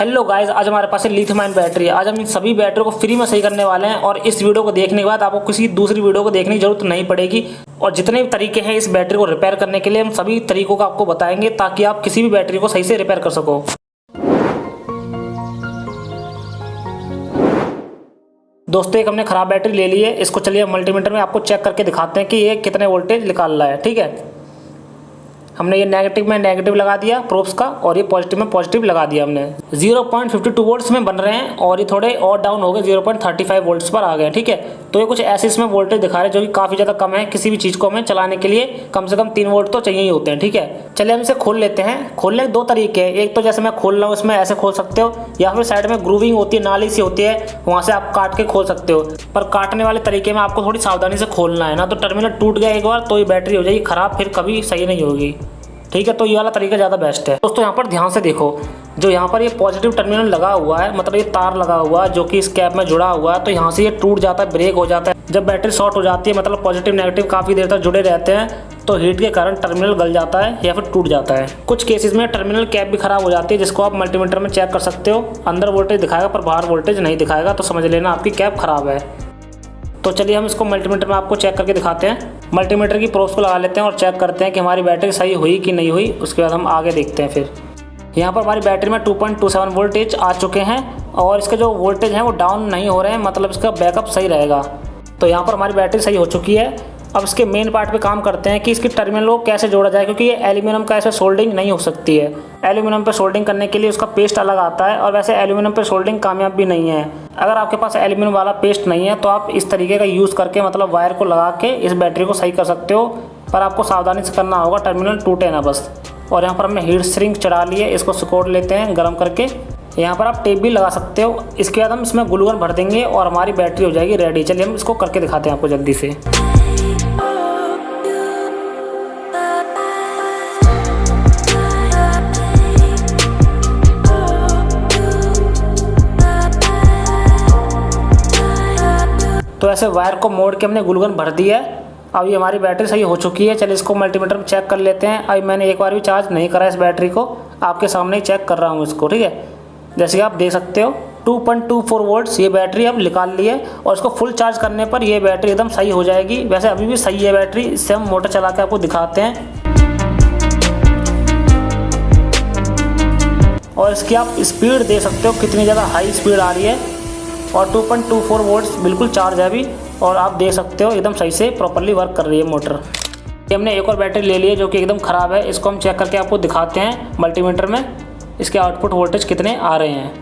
Hello guys, आज हमारे पास है लिथियम आयन बैटरी। आज हम इन सभी बैटरी को फ्री में सही करने वाले हैं और इस वीडियो को देखने के बाद आपको किसी दूसरी वीडियो को देखने की जरूरत नहीं पड़ेगी। और जितने भी तरीके हैं इस बैटरी को रिपेयर करने के लिए, हम सभी तरीकों का आपको बताएंगे ताकि आप किसी भी बैटरी को सही से रिपेयर कर सको। दोस्तों, एक हमने खराब बैटरी ले ली है। इसको चलिए मल्टीमीटर में आपको चेक करके दिखाते हैं कि ये कितने वोल्टेज निकाल रहा है। ठीक है, हमने ये नेगेटिव में नेगेटिव लगा दिया प्रोब्स का और ये पॉजिटिव में पॉजिटिव लगा दिया हमने। 0.52 वोल्ट्स में बन रहे हैं और ये थोड़े और डाउन हो गए, 0.35 वोल्ट्स पर आ गए। ठीक है, तो ये कुछ ऐसे इसमें वोल्टेज दिखा रहे हैं जो कि काफ़ी ज़्यादा कम है। किसी भी चीज़ को हमें चलाने के लिए कम से कम 3 वोल्ट तो चाहिए ही होते हैं। ठीक है, चलिए हम इसे खोल लेते हैं। खोलने के 2 तरीके हैं। एक तो जैसे मैं खोल रहा हूँ इसमें ऐसे खोल सकते हो, या फिर साइड में ग्रूविंग होती है, नाली सी होती है, वहाँ से आप काट के खोल सकते हो। पर काटने वाले तरीके में आपको थोड़ी सावधानी से खोलना है, ना तो टर्मिनल टूट गया एक बार तो ये बैटरी हो जाएगी खराब, फिर कभी सही नहीं होगी। ठीक है, तो ये वाला तरीका ज़्यादा बेस्ट है। दोस्तों, यहाँ पर ध्यान से देखो, जो यहाँ पर ये पॉजिटिव टर्मिनल लगा हुआ है, मतलब ये तार लगा हुआ है जो कि इस कैप में जुड़ा हुआ है, तो यहाँ से ये टूट जाता है, ब्रेक हो जाता है। जब बैटरी शॉर्ट हो जाती है, मतलब पॉजिटिव नेगेटिव काफ़ी देर तक जुड़े रहते हैं, तो हीट के कारण टर्मिनल गल जाता है या फिर टूट जाता है। कुछ केसेस में टर्मिनल कैप भी खराब हो जाती है, जिसको आप मल्टीमीटर में चेक कर सकते हो। अंदर वोल्टेज दिखाएगा पर बाहर वोल्टेज नहीं दिखाएगा, तो समझ लेना आपकी कैप खराब है। तो चलिए हम इसको मल्टीमीटर में आपको चेक करके दिखाते हैं। मल्टीमीटर की प्रोब्स को लगा लेते हैं और चेक करते हैं कि हमारी बैटरी सही हुई कि नहीं हुई। उसके बाद हम आगे देखते हैं। फिर यहाँ पर हमारी बैटरी में 2.27 वोल्टेज आ चुके हैं और इसके जो वोल्टेज हैं वो डाउन नहीं हो रहे हैं, मतलब इसका बैकअप सही रहेगा। तो यहाँ पर हमारी बैटरी सही हो चुकी है। अब इसके मेन पार्ट पे काम करते हैं कि इसकी टर्मिनल को कैसे जोड़ा जाए, क्योंकि ये एल्यूमिनियम का ऐसे सोल्डिंग नहीं हो सकती है। एल्यूमिनियम पे सोल्डिंग करने के लिए उसका पेस्ट अलग आता है और वैसे एल्यूमिनियम पे सोल्डिंग कामयाब भी नहीं है। अगर आपके पास एल्यूमिनियम वाला पेस्ट नहीं है तो आप इस तरीके का यूज़ करके, मतलब वायर को लगा के इस बैटरी को सही कर सकते हो, पर आपको सावधानी से करना होगा, टर्मिनल टूटे ना बस। और यहाँ पर हमने हीट सिंक चढ़ा ली है, इसको सिकोड़ लेते हैं गर्म करके। यहाँ पर आप टेप भी लगा सकते हो। इसके बाद हम इसमें ग्लू गन भर देंगे और हमारी बैटरी हो जाएगी रेडी। चलिए हम इसको करके दिखाते हैं आपको जल्दी से। तो ऐसे वायर को मोड़ के हमने ग्लू गन भर दी है। अब ये हमारी बैटरी सही हो चुकी है। चलिए इसको मल्टीमीटर में चेक कर लेते हैं। अभी मैंने एक बार भी चार्ज नहीं करा इस बैटरी को, आपके सामने ही चेक कर रहा हूँ इसको। ठीक है, जैसे कि आप देख सकते हो 2.24 वोल्ट्स ये बैटरी अब निकाल ली है और इसको फुल चार्ज करने पर ये बैटरी एकदम सही हो जाएगी। वैसे अभी भी सही है बैटरी। इससे हम मोटर चला के आपको दिखाते हैं और इसकी आप स्पीड दे सकते हो कितनी ज़्यादा हाई स्पीड आ रही है। और 2.24 वोल्ट्स बिल्कुल चार्ज है अभी, और आप देख सकते हो एकदम सही से प्रॉपर्ली वर्क कर रही है मोटर। ये हमने एक और बैटरी ले ली है जो कि एकदम ख़राब है। इसको हम चेक करके आपको दिखाते हैं मल्टीमीटर में इसके आउटपुट वोल्टेज कितने आ रहे हैं।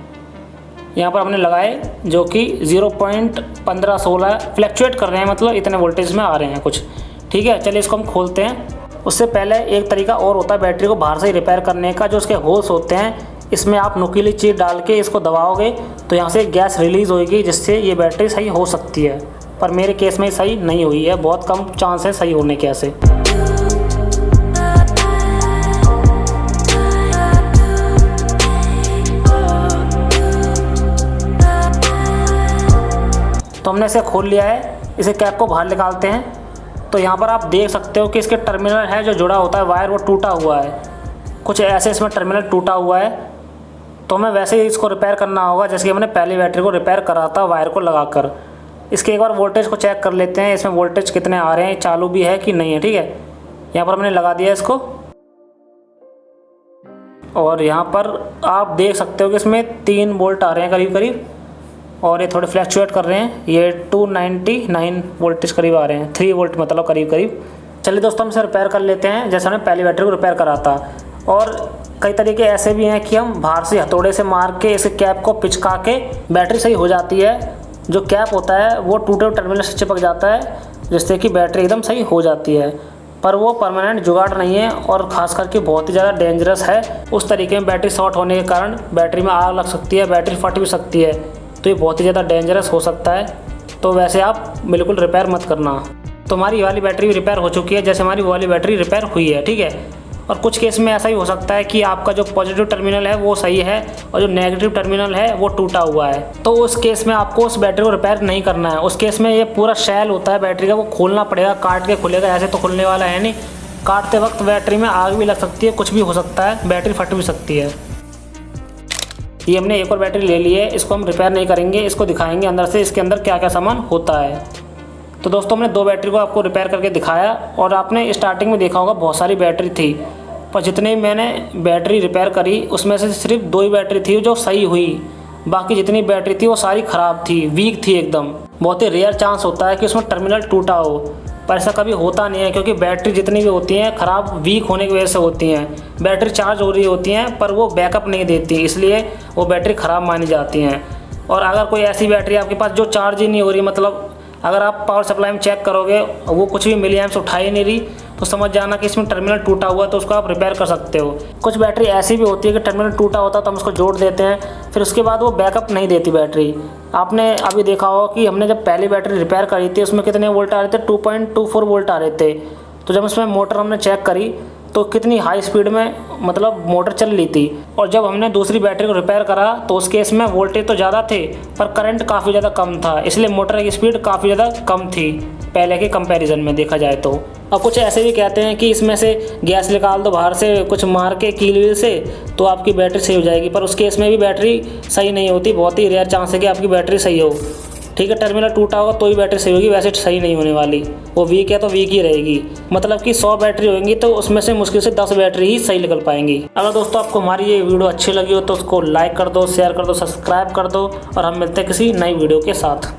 यहाँ पर हमने लगाए जो कि 0.15-16 फ्लैक्चुएट कर रहे हैं, मतलब इतने वोल्टेज में आ रहे हैं कुछ। ठीक है, चलिए इसको हम खोलते हैं। उससे पहले एक तरीका और होता है बैटरी को बाहर से ही रिपेयर करने का। जो उसके होल्स होते हैं, इसमें आप नुकीली चीज़ डाल के इसको दबाओगे तो यहाँ से गैस रिलीज़ होगी, जिससे ये बैटरी सही हो सकती है। पर मेरे केस में सही नहीं हुई है, बहुत कम चांस है सही होने के ऐसे। तो हमने इसे खोल लिया है। इसे कैप को बाहर निकालते हैं। तो यहाँ पर आप देख सकते हो कि इसके टर्मिनल है जो जुड़ा होता है वायर, वो टूटा हुआ है। कुछ ऐसे इसमें टर्मिनल टूटा हुआ है, तो हमें वैसे ही इसको रिपेयर करना होगा जैसे कि हमने पहली बैटरी को रिपेयर करा था वायर को लगाकर। इसके एक बार वोल्टेज को चेक कर लेते हैं, इसमें वोल्टेज कितने आ रहे हैं, चालू भी है कि नहीं है। ठीक है, यहाँ पर हमने लगा दिया इसको और यहाँ पर आप देख सकते हो कि इसमें 3 वोल्ट आ रहे हैं करीब करीब, और ये थोड़े फ्लैक्चुएट कर रहे हैं। ये 299 वोल्टेज करीब आ रहे हैं, 3 वोल्ट मतलब करीब करीब। चलिए दोस्तों, हम इसे रिपेयर कर लेते हैं जैसे हमने पहली बैटरी को रिपेयर करा था। और कई तरीके ऐसे भी हैं कि हम बाहर से हथौड़े से मार के इस कैप को पिचका के बैटरी सही हो जाती है। जो कैप होता है वो टूटे टर्मिनल से चिपक जाता है, जिससे कि बैटरी एकदम सही हो जाती है। पर वो परमानेंट जुगाड़ नहीं है और ख़ास करके बहुत ही ज़्यादा डेंजरस है। उस तरीके में बैटरी शॉर्ट होने के कारण बैटरी में आग लग सकती है, बैटरी फट भी सकती है, तो ये बहुत ही ज़्यादा डेंजरस हो सकता है। तो वैसे आप बिल्कुल रिपेयर मत करना। तो हमारी ये वाली बैटरी भी रिपेयर हो चुकी है जैसे हमारी वो वाली बैटरी रिपेयर हुई है। ठीक है, और कुछ केस में ऐसा ही हो सकता है कि आपका जो पॉजिटिव टर्मिनल है वो सही है और जो नेगेटिव टर्मिनल है वो टूटा हुआ है। तो उस केस में आपको उस बैटरी को रिपेयर नहीं करना है। उस केस में ये पूरा शेल होता है बैटरी का, वो खोलना पड़ेगा, काट के खुलेगा, ऐसे तो खुलने वाला है नहीं। काटते वक्त बैटरी में आग भी लग सकती है, कुछ भी हो सकता है, बैटरी फट भी सकती है। ये हमने एक और बैटरी ले ली है, इसको हम रिपेयर नहीं करेंगे, इसको दिखाएंगे अंदर से इसके अंदर क्या क्या सामान होता है। तो दोस्तों हमने 2 बैटरी को आपको रिपेयर करके दिखाया और आपने स्टार्टिंग में देखा होगा बहुत सारी बैटरी थी, पर जितनी मैंने बैटरी रिपेयर करी उसमें से सिर्फ 2 ही बैटरी थी जो सही हुई, बाकी जितनी बैटरी थी वो सारी ख़राब थी, वीक थी एकदम। बहुत ही रेयर चांस होता है कि उसमें टर्मिनल टूटा हो, पर ऐसा कभी होता नहीं है क्योंकि बैटरी जितनी भी होती हैं ख़राब वीक होने की वजह से होती हैं। बैटरी चार्ज हो रही होती हैं पर वो बैकअप नहीं देती, इसलिए वो बैटरी ख़राब मानी जाती हैं। और अगर कोई ऐसी बैटरी आपके पास जो चार्ज ही नहीं हो रही, मतलब अगर आप पावर सप्लाई में चेक करोगे वो कुछ भी मिली एम्प्स उठा ही नहीं रही, तो समझ जाना कि इसमें टर्मिनल टूटा हुआ है, तो उसको आप रिपेयर कर सकते हो। कुछ बैटरी ऐसी भी होती है कि टर्मिनल टूटा होता है तो हम उसको जोड़ देते हैं, फिर उसके बाद वो बैकअप नहीं देती बैटरी। आपने अभी देखा होगा कि हमने जब पहली बैटरी रिपेयर करी थी उसमें कितने वोल्ट आ रहे थे, 2.24 वोल्ट आ रहे थे। तो जब उसमें मोटर हमने चेक करी तो कितनी हाई स्पीड में मतलब मोटर चल रही थी। और जब हमने दूसरी बैटरी को रिपेयर करा तो उस केस में वोल्टेज तो ज़्यादा थे पर करंट काफ़ी ज़्यादा कम था, इसलिए मोटर की स्पीड काफ़ी ज़्यादा कम थी पहले के कंपैरिजन में देखा जाए तो। और कुछ ऐसे भी कहते हैं कि इसमें से गैस निकाल दो बाहर से कुछ मार के कील वील से तो आपकी बैटरी सही हो जाएगी, पर उस केस में भी बैटरी सही नहीं होती, बहुत ही रेयर चांस है कि आपकी बैटरी सही हो। ठीक है, टर्मिनल टूटा होगा तो ही बैटरी सही होगी, वैसे सही नहीं होने वाली। वो वीक है तो वीक ही रहेगी, मतलब कि 100 बैटरी होंगी तो उसमें से मुश्किल से 10 बैटरी ही सही निकल पाएंगी। अगर दोस्तों आपको हमारी ये वीडियो अच्छी लगी हो तो उसको लाइक कर दो, शेयर कर दो, सब्सक्राइब कर दो और हम मिलते हैं किसी नई वीडियो के साथ।